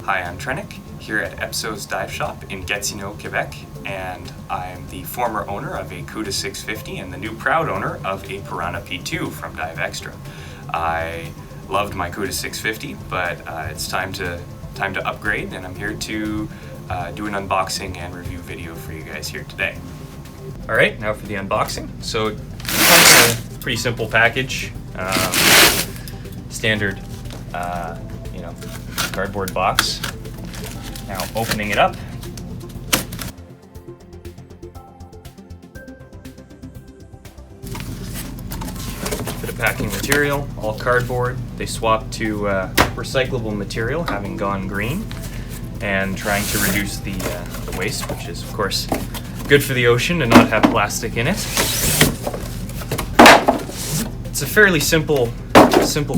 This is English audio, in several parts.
Hi, I'm Trenick here at EPSO's Dive Shop in Gatineau, Quebec, and I'm the former owner of a CUDA 650 and the new proud owner of a Piranha P2 from Dive-Xtra. I loved my CUDA 650, but it's time to upgrade, and I'm here to do an unboxing and review video for you guys here today. All right, now for the unboxing. So it comes in a pretty simple package, standard, cardboard box. Now opening it up. Bit of packing material, all cardboard. They swapped to recyclable material, having gone green, and trying to reduce the waste, which is of course good for the ocean and not have plastic in it. It's a fairly simple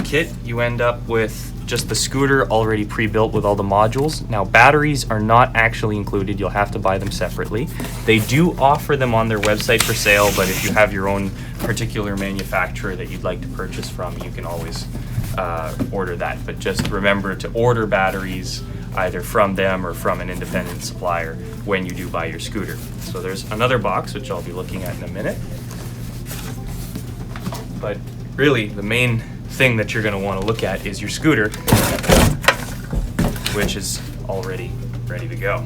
kit. You end up with just the scooter already pre-built with all the modules. Now batteries are not actually included, you'll have to buy them separately. They do offer them on their website for sale, but if you have your own particular manufacturer that you'd like to purchase from, you can always order that. But just remember to order batteries either from them or from an independent supplier when you do buy your scooter. So there's another box, which I'll be looking at in a minute. But really, the main thing that you're going to want to look at is your scooter, which is already ready to go.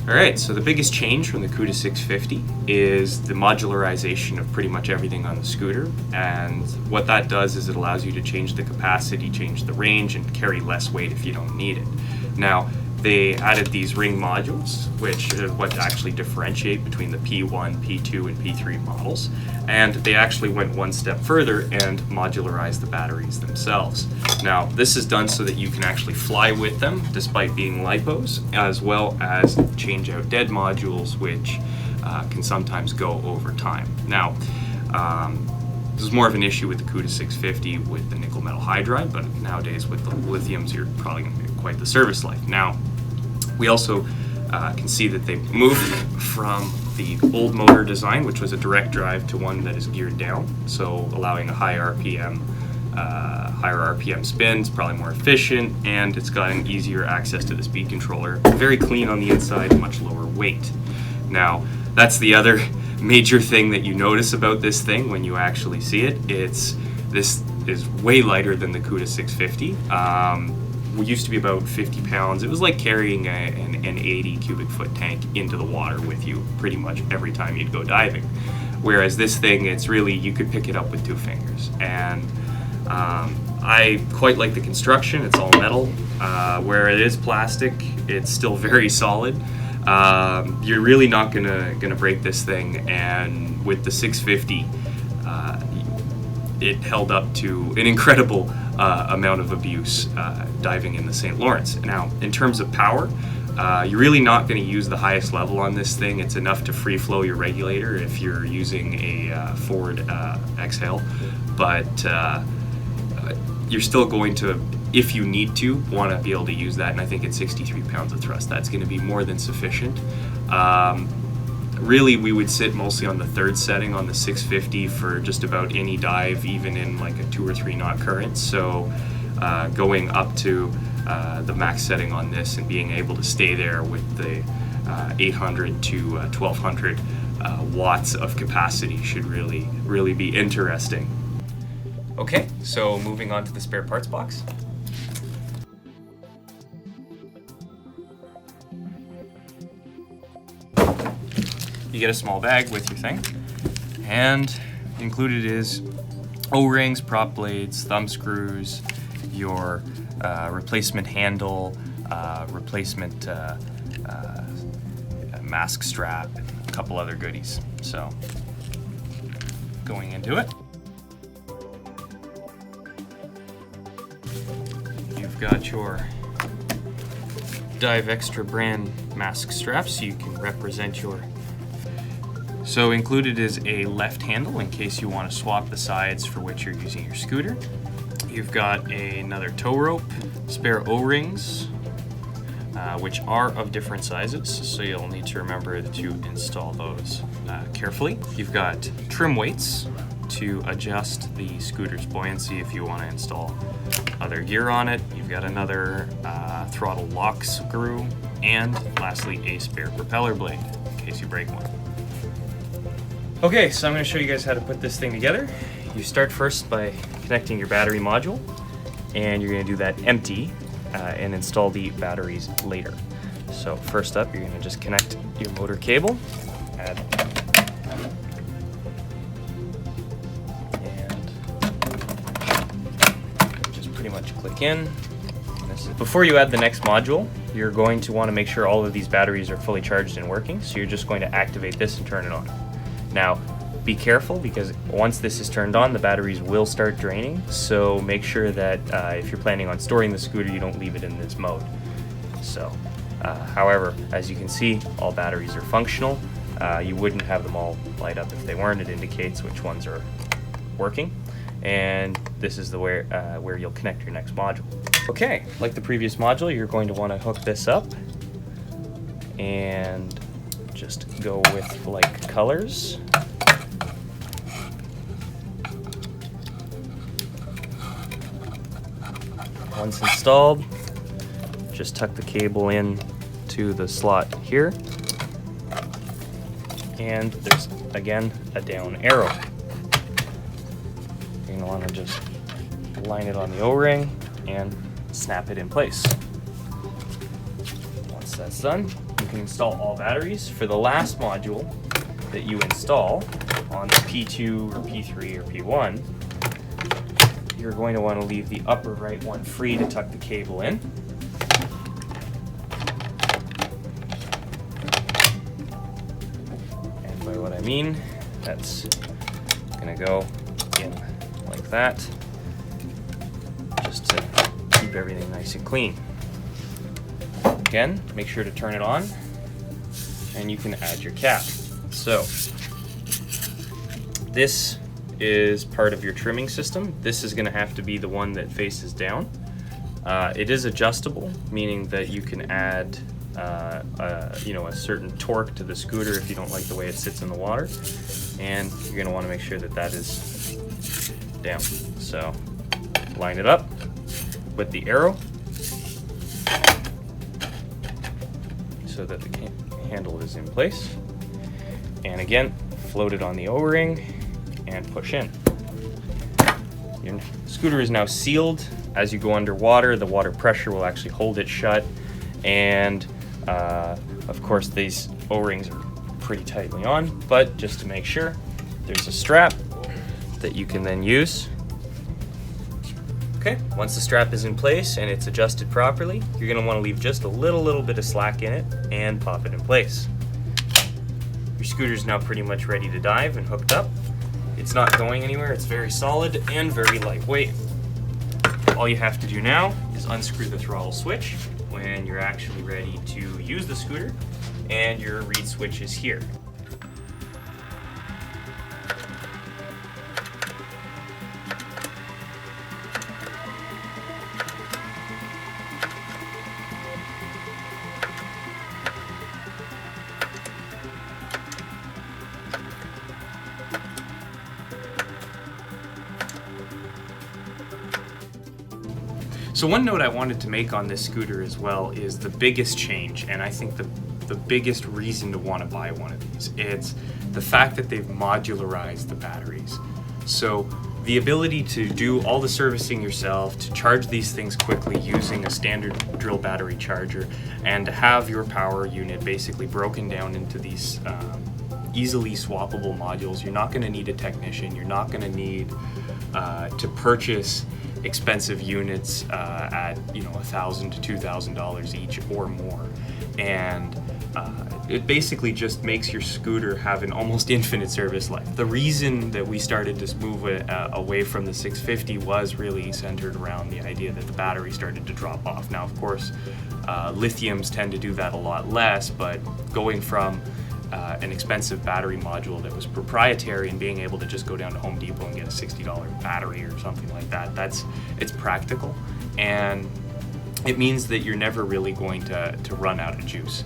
Alright, so the biggest change from the CUDA 650 is the modularization of pretty much everything on the scooter, and what that does is it allows you to change the capacity, change the range, and carry less weight if you don't need it. Now, they added these ring modules, which is what actually differentiate between the P1, P2, and P3 models. And they actually went one step further and modularized the batteries themselves. Now, this is done so that you can actually fly with them despite being lipos, as well as change out dead modules, which can sometimes go over time. Now, this is more of an issue with the CUDA 650 with the nickel metal hydride, but nowadays with the lithiums, you're probably going to get quite the service life. Now, we also can see that they moved from the old motor design, which was a direct drive, to one that is geared down, so allowing a higher RPM spins, probably more efficient, and it's got an easier access to the speed controller. Very clean on the inside, much lower weight. Now, that's the other major thing that you notice about this thing when you actually see it. This is way lighter than the CUDA 650. We used to be about 50 pounds. It was like carrying an 80 cubic foot tank into the water with you pretty much every time you'd go diving. Whereas this thing, it's really, you could pick it up with 2 fingers. And I quite like the construction. It's all metal. Where it is plastic, it's still very solid. You're really not gonna break this thing, and with the 650, it held up to an incredible amount of abuse diving in the St. Lawrence. Now, in terms of power, you're really not going to use the highest level on this thing. It's enough to free flow your regulator if you're using a forward exhale, but you're still going to, if you need to, want to be able to use that, and I think at 63 pounds of thrust, that's going to be more than sufficient. Really, we would sit mostly on the 3rd setting on the 650 for just about any dive, even in like a 2 or 3 knot current. So going up to the max setting on this and being able to stay there with the 800 to 1200 watts of capacity should really be interesting. Okay, so moving on to the spare parts box. You get a small bag with your thing, and included is O-rings, prop blades, thumb screws, your replacement handle, replacement mask strap, and a couple other goodies. So, going into it, you've got your Dive-Xtra brand mask straps, so you can represent your. So included is a left handle in case you want to swap the sides for which you're using your scooter. You've got another tow rope, spare O-rings, which are of different sizes, so you'll need to remember to install those carefully. You've got trim weights, to adjust the scooter's buoyancy if you want to install other gear on it. You've got another throttle lock screw, and lastly a spare propeller blade in case you break one. Okay, so I'm going to show you guys how to put this thing together. You start first by connecting your battery module, and you're going to do that empty and install the batteries later. So first up, you're going to just connect your motor cable, and just pretty much click in. Before you add the next module, you're going to want to make sure all of these batteries are fully charged and working, so you're just going to activate this and turn it on. Now, be careful, because once this is turned on, the batteries will start draining, so make sure that if you're planning on storing the scooter, you don't leave it in this mode. So, however, as you can see, all batteries are functional. You wouldn't have them all light up if they weren't. It indicates which ones are working, and this is the where you'll connect your next module. Okay, like the previous module, you're going to want to hook this up and just go with like colors. Once installed, just tuck the cable in to the slot here, and there's again a down arrow. You're going to want to just line it on the O-ring and snap it in place. Once that's done, you can install all batteries. For the last module that you install on the P2 or P3 or P1, you're going to want to leave the upper right one free to tuck the cable in. And by what I mean, that's going to go in like that, just to keep everything nice and clean. Again, make sure to turn it on, and you can add your cap. So, this is part of your trimming system. This is going to have to be the one that faces down. It is adjustable, meaning that you can add a certain torque to the scooter if you don't like the way it sits in the water, and you're going to want to make sure that that is down. So line it up with the arrow so that the handle is in place, and again float it on the O-ring and push in. Your scooter is now sealed. As you go underwater, the water pressure will actually hold it shut, and of course these O-rings are pretty tightly on, but just to make sure, there's a strap that you can then use. Okay, once the strap is in place and it's adjusted properly, you're going to want to leave just a little bit of slack in it and pop it in place. Your scooter's now pretty much ready to dive and hooked up. It's not going anywhere, it's very solid and very lightweight. All you have to do now is unscrew the throttle switch when you're actually ready to use the scooter, and your reed switch is here. So one note I wanted to make on this scooter as well is the biggest change, and I think the biggest reason to want to buy one of these. It's the fact that they've modularized the batteries. So the ability to do all the servicing yourself, to charge these things quickly using a standard drill battery charger, and to have your power unit basically broken down into these easily swappable modules. You're not going to need a technician. You're not going to need to purchase expensive units at $1,000 to $2,000 each or more, and it basically just makes your scooter have an almost infinite service life. The reason that we started to move away from the 650 was really centered around the idea that the battery started to drop off. Now, of course, lithiums tend to do that a lot less, but going from an expensive battery module that was proprietary and being able to just go down to Home Depot and get a $60 battery or something like that, it's practical, and it means that you're never really going to run out of juice.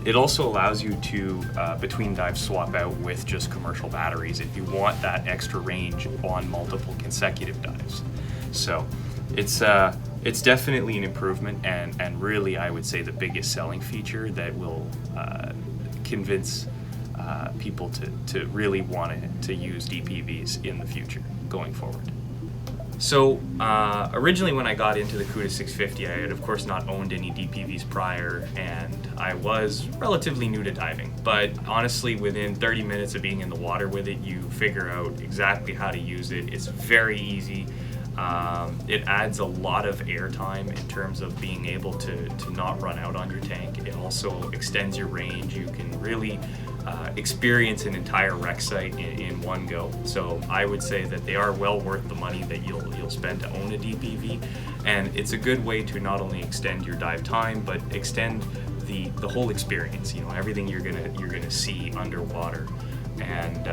It also allows you to, between dives, swap out with just commercial batteries if you want that extra range on multiple consecutive dives. So it's definitely an improvement, and really I would say the biggest selling feature that will convince people to really want to use DPVs in the future going forward. So originally when I got into the CUDA 650, I had of course not owned any DPVs prior, and I was relatively new to diving. But honestly, within 30 minutes of being in the water with it, you figure out exactly how to use it. It's very easy. It adds a lot of airtime in terms of being able to not run out on your tank. It also extends your range. You can really experience an entire wreck site in one go. So I would say that they are well worth the money that you'll spend to own a DPV, and it's a good way to not only extend your dive time but extend the whole experience. You know, everything you're gonna see underwater, and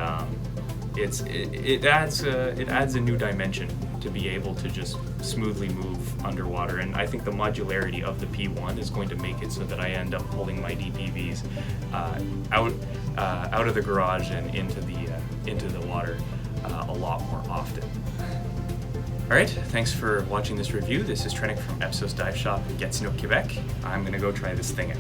it adds a new dimension to be able to just smoothly move underwater. And I think the modularity of the P1 is going to make it so that I end up pulling my DPVs out of the garage and into the water a lot more often. All right, thanks for watching this review. This is Trenick from EPSO's Dive Shop in Gatineau, Quebec. I'm gonna go try this thing out.